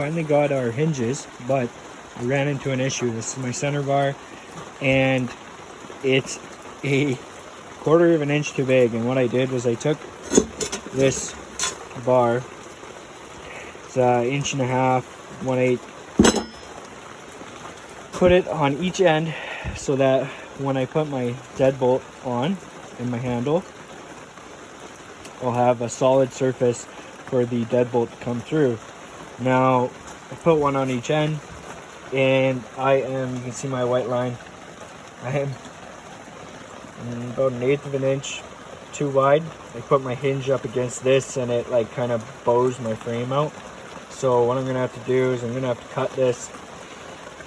Finally got our hinges, but we ran into an issue. This is my center bar, and it's a 1/4 of an inch too big. And what I did was I took this bar, it's 1.5 1/8, put it on each end so that when I put my deadbolt on in my handle, I'll have a solid surface for the deadbolt to come through. Now, I put one on each end, and you can see my white line, I am about 1/8 of an inch too wide. I put my hinge up against this, and it like kind of bows my frame out. So what I'm gonna have to do is I'm gonna have to cut this,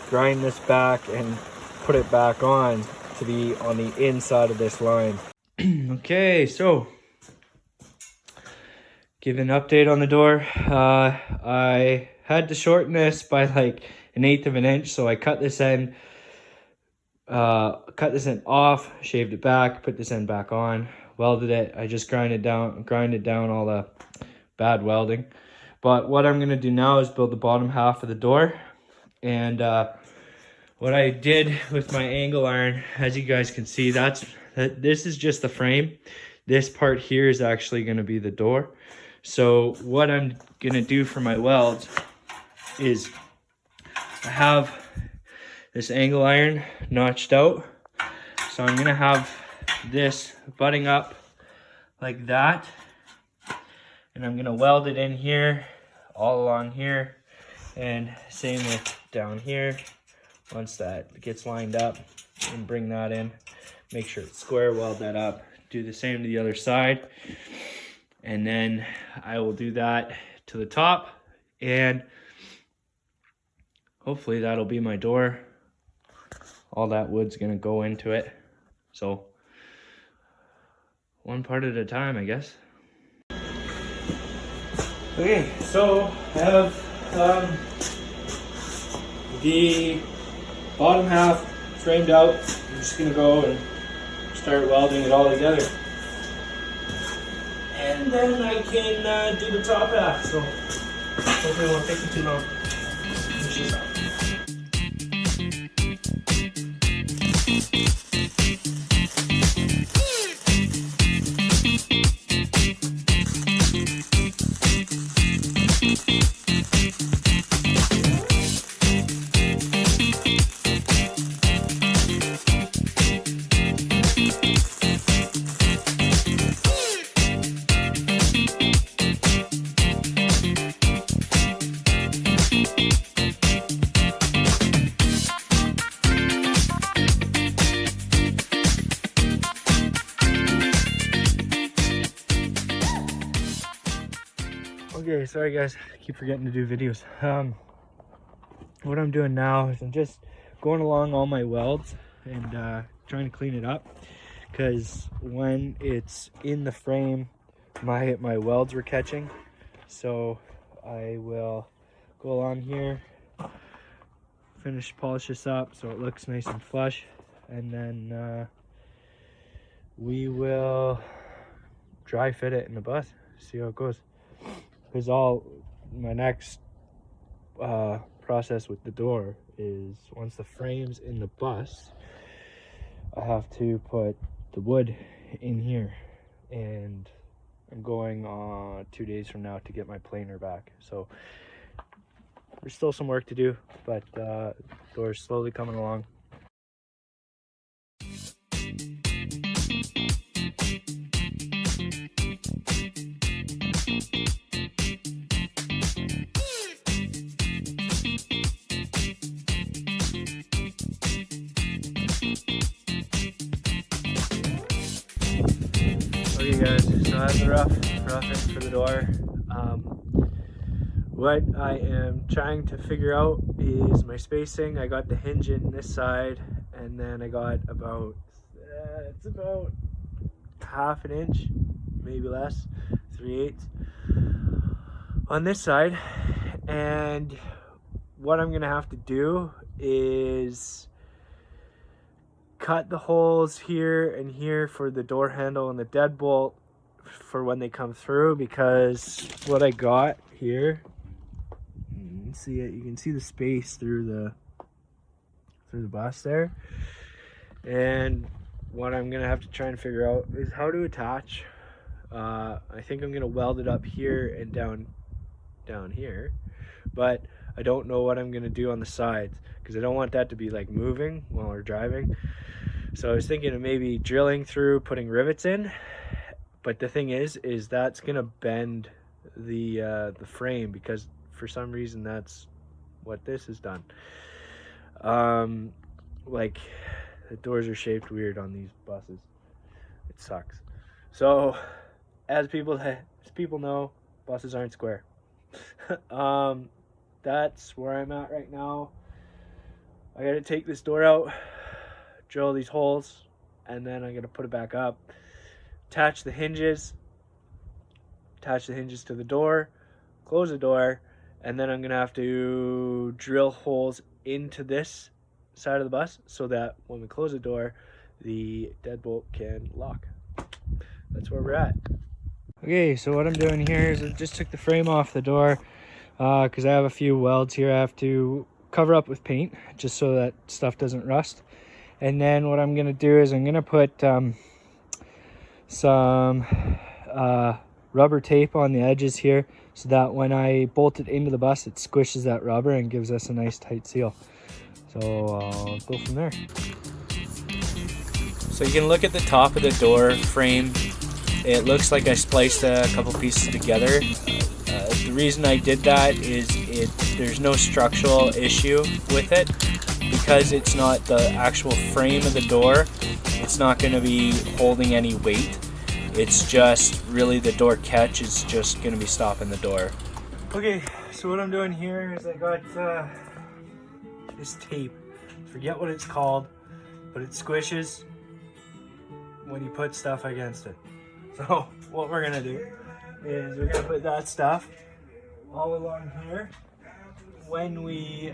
grind this back, and put it back on to be on the inside of this line. Okay, so give an update on the door. I had to shorten this by like 1/8 of an inch, so I cut this end off, shaved it back, put this end back on, welded it. I just grinded down all the bad welding. But what I'm gonna do now is build the bottom half of the door. And what I did with my angle iron, as you guys can see, this is just the frame. This part here is actually gonna be the door. So what I'm gonna do for my welds is I have this angle iron notched out. So I'm gonna have this butting up like that. And I'm gonna weld it in here, all along here. And same with down here. Once that gets lined up, and bring that in. Make sure it's square, weld that up. Do the same to the other side. And then I will do that to the top, and hopefully that'll be my door. All that wood's gonna go into it. So one part at a time, I guess. Okay, so I have the bottom half framed out. I'm just gonna go and start welding it all together. And then I can do the top half, so hopefully it won't take me too long. Finish this up. Okay, sorry guys, I keep forgetting to do videos. What I'm doing now is I'm just going along all my welds and trying to clean it up, because when it's in the frame, my welds were catching. So I will go along here, polish this up so it looks nice and flush, and then we will dry fit it in the bus, see how it goes. Because my next process with the door is, once the frame's in the bus, I have to put the wood in here. And I'm going on 2 days from now to get my planer back. So there's still some work to do, but the door's slowly coming along. Okay guys, so that's the rough end for the door. What I am trying to figure out is my spacing. I got the hinge in this side, and then I got it's about 1/2 inch, maybe less, 3/8 on this side. And what I'm gonna have to do is cut the holes here and here for the door handle and the deadbolt for when they come through, because what I got here, can see it. You can see the space through the bus there. And what I'm gonna have to try and figure out is how to attach. I think I'm gonna weld it up here and down here, but I don't know what I'm gonna do on the sides because I don't want that to be like moving while we're driving. So I was thinking of maybe drilling through, putting rivets in, but the thing is that's gonna bend the frame, because for some reason that's what this has done. Like the doors are shaped weird on these buses. It sucks. So as people know, buses aren't square. That's where I'm at right now. I gotta take this door out, drill these holes, and then I'm gonna put it back up, attach the hinges to the door, close the door, and then I'm gonna have to drill holes into this side of the bus so that when we close the door, the deadbolt can lock. That's where we're at. Okay, so what I'm doing here is I just took the frame off the door because I have a few welds here I have to cover up with paint just so that stuff doesn't rust. And then what I'm gonna do is I'm gonna put some rubber tape on the edges here so that when I bolt it into the bus, it squishes that rubber and gives us a nice tight seal. So I'll go from there. So you can look at the top of the door frame. It looks like I spliced a couple pieces together. The reason I did that is there's no structural issue with it because it's not the actual frame of the door. It's not going to be holding any weight. It's just really the door catch is just going to be stopping the door. Okay, so what I'm doing here is I got this tape. Forget what it's called, but it squishes when you put stuff against it. So what we're gonna do is we're gonna put that stuff all along here when we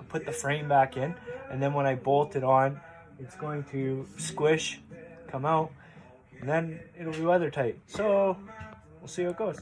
put the frame back in, and then when I bolt it on, it's going to squish, come out, and then it'll be weather tight. So we'll see how it goes.